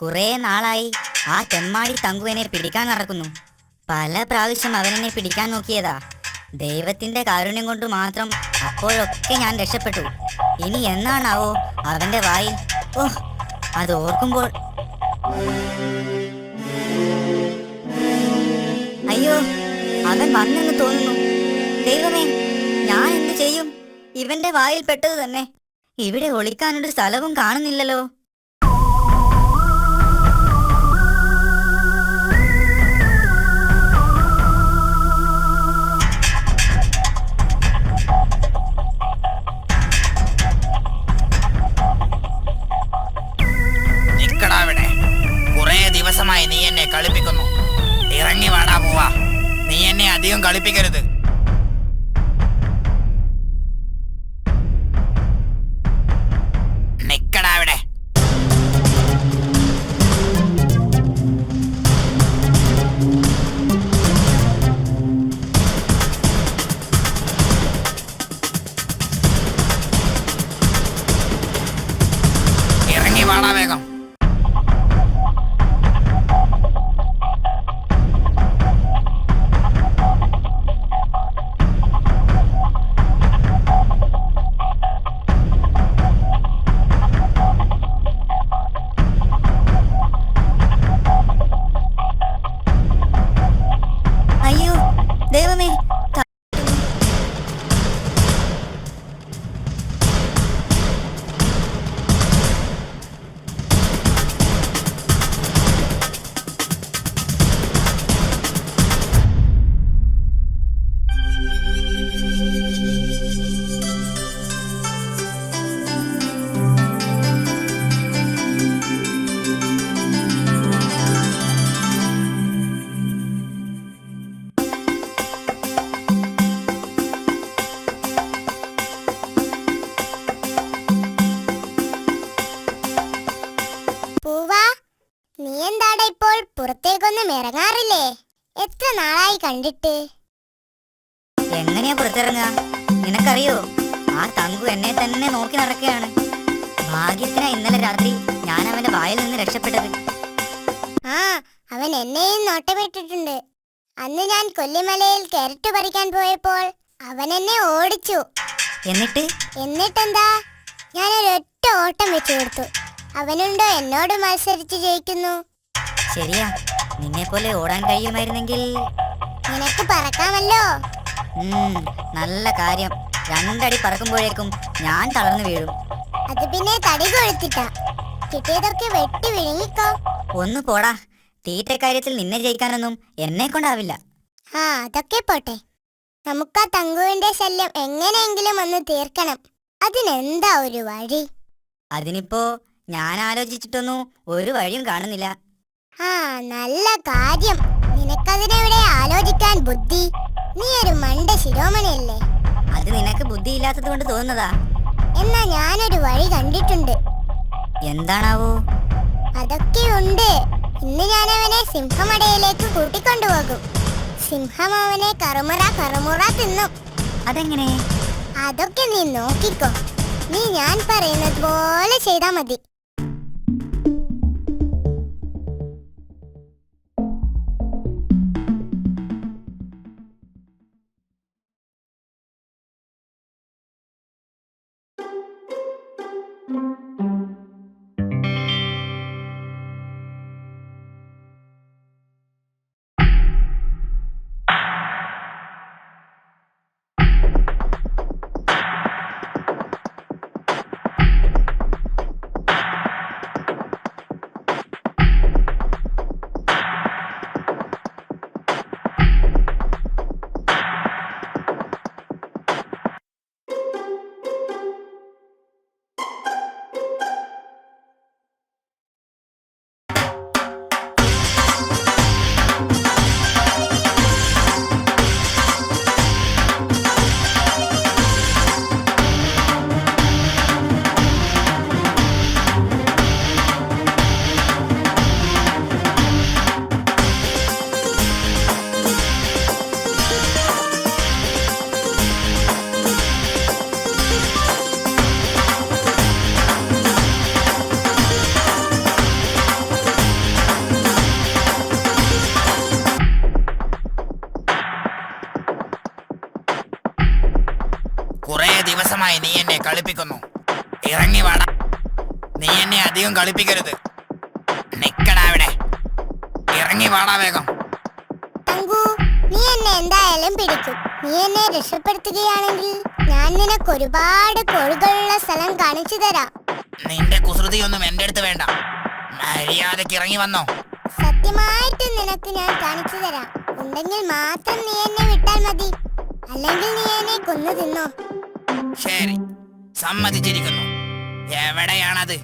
കുറെ നാളായി ആ തെമ്മാടി തങ്കുവിനെ പിടിക്കാൻ നടക്കുന്നു. പല പ്രാവശ്യം അവനെന്നെ പിടിക്കാൻ നോക്കിയതാ. ദൈവത്തിന്റെ കാരുണ്യം കൊണ്ട് മാത്രം അപ്പോഴൊക്കെ ഞാൻ രക്ഷപ്പെട്ടു. ഇനി എന്നാണാവോ അവന്റെ വായിൽ? ഓ, അത് ഓർക്കുമ്പോൾ അയ്യോ, അവൻ വന്നെന്ന് തോന്നുന്നു. ദൈവമേ, ഞാൻ എന്ത് ചെയ്യും? ഇവന്റെ വായിൽ പെട്ടത് തന്നെ. ഇവിടെ ഒളിക്കാനൊരു സ്ഥലവും കാണുന്നില്ലല്ലോ. കുറെ ദിവസമായി നീ എന്നെ കളിപ്പിക്കുന്നു. ഇറങ്ങി വാടാ പോവാ. നീ എന്നെ അധികം കളിപ്പിക്കരുത്. നിക്കടാ അവിടെ. ഇറങ്ങി വാടാ വേഗം. അയ്യോ ദൈവമേ, നീ എന്താടാ ഇപ്പോൾ പുറത്തേക്കൊന്നും ഇറങ്ങാറില്ലേ? എത്ര നാളായി കണ്ടിട്ട്. എങ്ങനെയാ പുറത്തിറങ്ങുക? നിനക്കറിയോ, ആ തങ്കു എന്നെ തന്നെ നോക്കി നടക്കുകയാണ്. ഭാഗ്യത്തിനാ ഇന്നലെ രാത്രി ഞാൻ അവന്റെ വായിൽ നിന്ന് രക്ഷപ്പെട്ടത്. ആ, അവൻ എന്നെയും നോട്ടമിട്ടിട്ടുണ്ട്. അന്ന് ഞാൻ കൊല്ലിമലയിൽ കാരറ്റ് പറിക്കാൻ പോയപ്പോൾ അവൻ എന്നെ ഓടിച്ചു. എന്നിട്ടെന്താ, ഞാനൊരൊറ്റ ഓട്ടം വെച്ചു കൊടുത്തു. അവനുണ്ടോ എന്നോട് മത്സരിച്ച് ജയിക്കുന്നു? ശരിയാ, നിന്നെ പോലെ ഓടാൻ കഴിയുമായിരുന്നെങ്കിൽ നിനക്ക് പറക്കാമല്ലോ. നല്ല കാര്യം. 2 അടി പറക്കുമ്പോഴേക്കും ഞാൻ തളർന്നു വീഴും. അത് പിന്നെ തടി കൊഴുത്തിട്ടാ. കിട്ടിയതൊക്കെ വെട്ടി വിഴുങ്ങിക്കോ. ഒന്ന് പോടാ. തീറ്റ കാര്യത്തിൽ നിന്നെ ജയിക്കാനൊന്നും എന്നെ കൊണ്ടാവില്ല. അതൊക്കെ പോട്ടെ. നമുക്കാ തങ്കുവിന്റെ ശല്യം എങ്ങനെയെങ്കിലും ഒന്ന് തീർക്കണം. അതിനെന്താ ഒരു വഴി? അതിനിപ്പോ ഞാൻ ആലോചിച്ചിട്ടൊന്നും ഒരു വഴിയും കാണുന്നില്ല. നല്ല കാര്യം. നിനക്കതിനെവിടെ ആലോചിക്കാൻ ബുദ്ധി? നീ ഒരു മണ്ട ശിരോമണിയല്ലേ. അത് നിനക്ക് ബുദ്ധിയില്ലാത്തത് കൊണ്ട് തോന്നുന്നതാ. എന്നാ ഞാനൊരു വഴി കണ്ടിട്ടുണ്ട്. എന്താണാവോ? അതൊക്കെ ഉണ്ട്. ഇന്ന് ഞാൻ അവനെ സിംഹമടയിലേക്ക് കൂട്ടിക്കൊണ്ടുപോകും. സിംഹം അവനെ കറുമുറ തിന്നും. അതെങ്ങനെ? അതൊക്കെ നീ നോക്കിക്കോ. നീ ഞാൻ പറയുന്നത് പോലെ ചെയ്താ മതി. ദിവസമായി നീ എന്നെ കളിപ്പിക്കുന്നു. ഇറങ്ങി വാടാ. നീ എന്നെ അധികം കളിപ്പിക്കരുത്. നിക്കടാ അവിടെ. ഇറങ്ങി വാടാ വേഗം. തങ്കു, നീ എന്നെ എന്തായാലും പിടിക്കും. നീ എന്നെ രക്ഷപ്പെടുത്തുകയാണെങ്കിൽ ഞാൻ നിനക്ക് ഒരുപാട് കോഴികളുള്ള സ്ഥലം കാണിച്ചു തരാം. നിന്റെ കുസൃതിയൊന്നും എന്റെ അടുത്ത് വേണ്ട. മര്യാദക്ക് ഇറങ്ങി വന്നോ. സത്യമായിട്ട് നിനക്ക് ഞാൻ കാണിച്ചു തരാം. ഉണ്ടെങ്കിൽ മാത്രം നീ എന്നെ വിട്ടാൽ മതി. അല്ലെങ്കിൽ നീ എന്നെ കൊന്നു തിന്നോ. ശരി, സമ്മതിച്ചിരിക്കുന്നു. എവിടെയാണത്?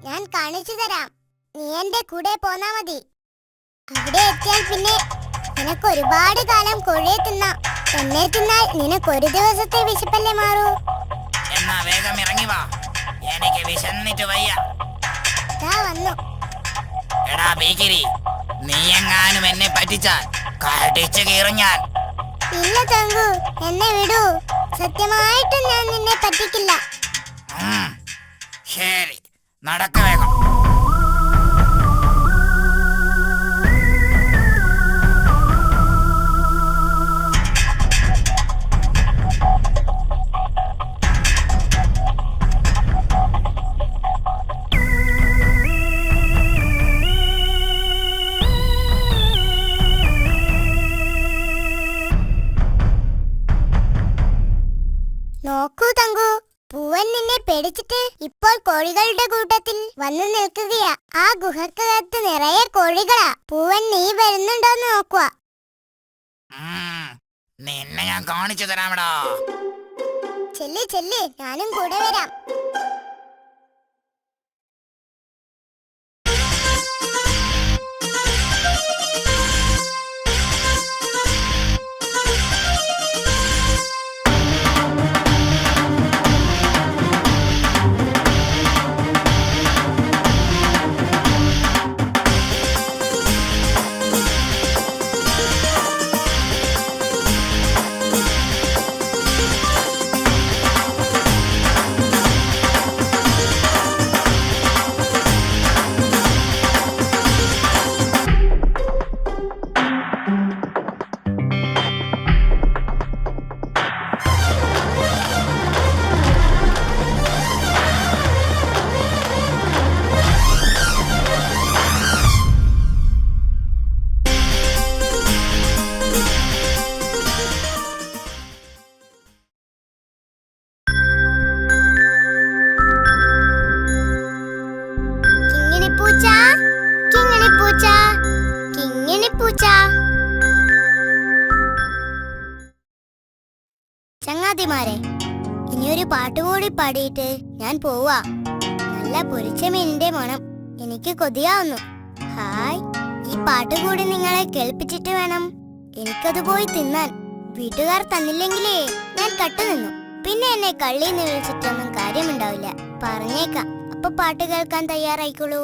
ഞാൻ കാണിച്ചു തരാം. നീ എന്റെ കൂടെ പോന്നാ മതി. അവിടെ എത്തിയാൽ പിന്നെ നിനക്ക് ഒരുപാട് കാലം കോഴിയെ തിന്നാം. എന്നെ തിന്നാൽ നിനക്ക് ഒരു ദിവസത്തെ വിശപ്പല്ലേ മാറൂ. എന്നാ വേഗം ഇറങ്ങി വാ. എനിക്ക് വിശന്നിട്ട് വയ്യ. ദാ വന്നു. എടാ ഭീകിരി, നീ എങ്ങാനും എന്നെ പറ്റിച്ചാൽ കടിച്ചു കീറും ഞാൻ. ഇല്ല തങ്കു, എന്നെ വിടൂ. സത്യമായിട്ടും ഞാൻ നിന്നെ പറ്റിക്കില്ല. ശരി, നടക്ക വേഗം. നോക്കൂ തങ്കു, പൂവൻ നിന്നെ പേടിച്ചിട്ട് ഇപ്പോൾ കോഴികളുടെ കൂട്ടത്തിൽ വന്നു നിൽക്കുകയാ. ആ ഗുഹക്കകത്ത് നിറയെ കോഴികളാ. പൂവൻ നീ വരുന്നുണ്ടോന്ന് നോക്കുക. നിന്നെ ഞാൻ കാണിച്ചു തരാമടാ. ചെല്ല് ചെല്ല്, ഞാനും കൂടെ വരാം. ചങ്ങാതിമാരെ, ഇനിയൊരു പാട്ടുകൂടി പാടിയിട്ട് ഞാൻ പോവാ. നല്ല പൊരിച്ച മീനിന്റെ മണം എനിക്ക് കൊതിയാവുന്നു. ഹായ്, ഈ പാട്ടുകൂടി നിങ്ങളെ കേൾപ്പിച്ചിട്ട് വേണം എനിക്കത് പോയി തിന്നാൻ. വീട്ടുകാർ തന്നില്ലെങ്കിലേ ഞാൻ കട്ടുനിന്നു. പിന്നെ എന്നെ കള്ളിന്ന് വിളിച്ചിട്ടൊന്നും കാര്യമുണ്ടാവില്ല. പറഞ്ഞേക്കാം. അപ്പൊ പാട്ട് കേൾക്കാൻ തയ്യാറായിക്കോളൂ.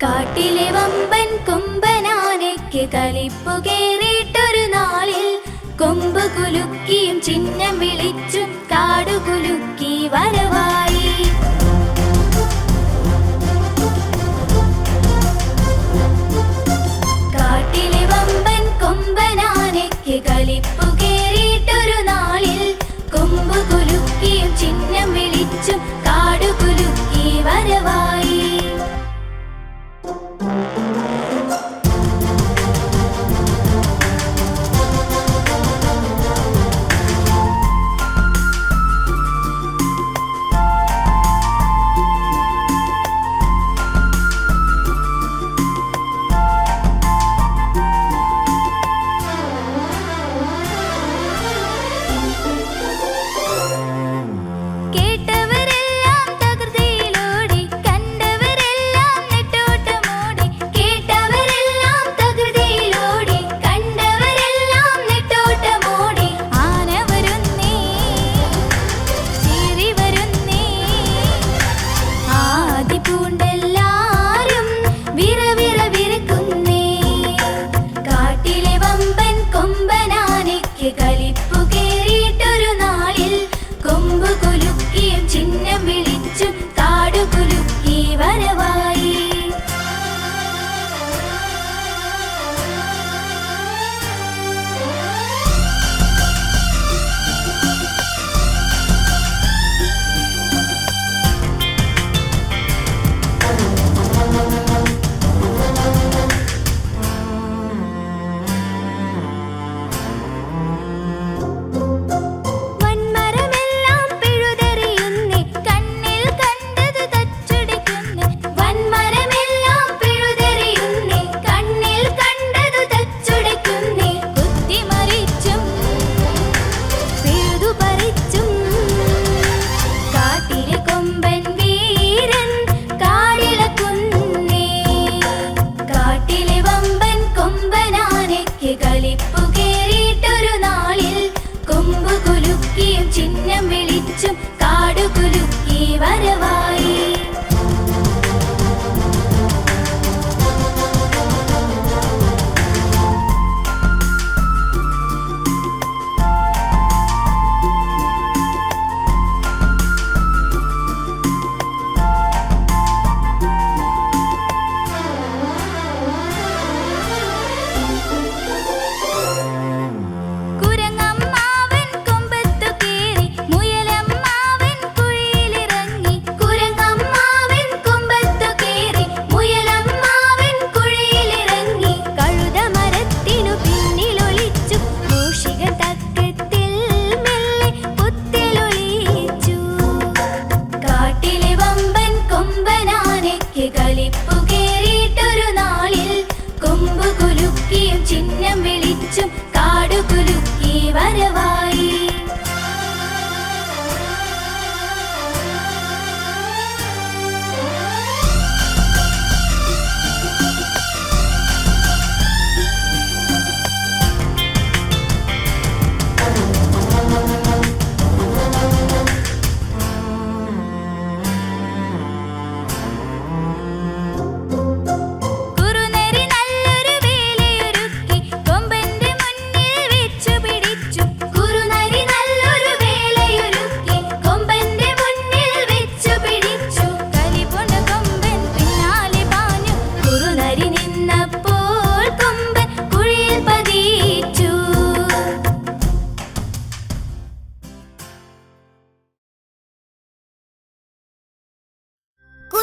കാട്ടിലെ വമ്പൻ കൊമ്പനാനയ്ക്ക് കലിപ്പു കേറിയിട്ടൊരു നാളിൽ കൊമ്പ് കുലുക്കിയും ചിഹ്നം വിളിച്ചും കാടു കുലുക്കി വരവായി. കാട്ടിലെ വമ്പൻ കൊമ്പനാനയ്ക്ക് കലിപ്പു കേറിയിട്ടൊരു നാളിൽ കൊമ്പ് കുലുക്കിയും ചിഹ്നം വിളിച്ചും കാടു കുലുക്കി വരവായി. കേട്ടവരെല്ലാം തകൃതിയിലോടി, കണ്ടവരെല്ലാം നെട്ടോട്ടമോടി.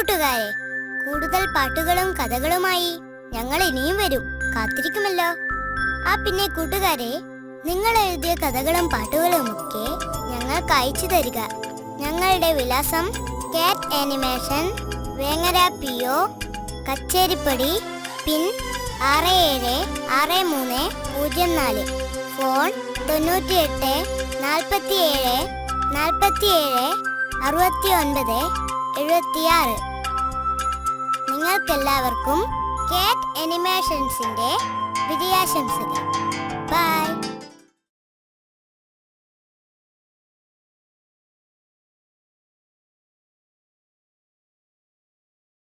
കൂട്ടുകാരെ, കൂടുതൽ പാട്ടുകളും കഥകളുമായി ഞങ്ങൾ ഇനിയും വരും. കാത്തിരിക്കുമല്ലോ. പിന്നെ കൂട്ടുകാരെ, നിങ്ങൾ എഴുതിയ കഥകളും പാട്ടുകളും ഒക്കെ ഞങ്ങൾക്ക് അയച്ചു തരിക. ഞങ്ങളുടെ വിലാസം കാറ്റ് ആനിമേഷൻ, വേങ്ങര PO, കച്ചേരിപ്പടി, പിൻ 676304, ഫോൺ 98 47 47 69 76. നിങ്ങൾക്കെല്ലാവർക്കും കാറ്റ് ആനിമേഷൻസിന്റെ വിജയാശംസകൾ. ബൈ.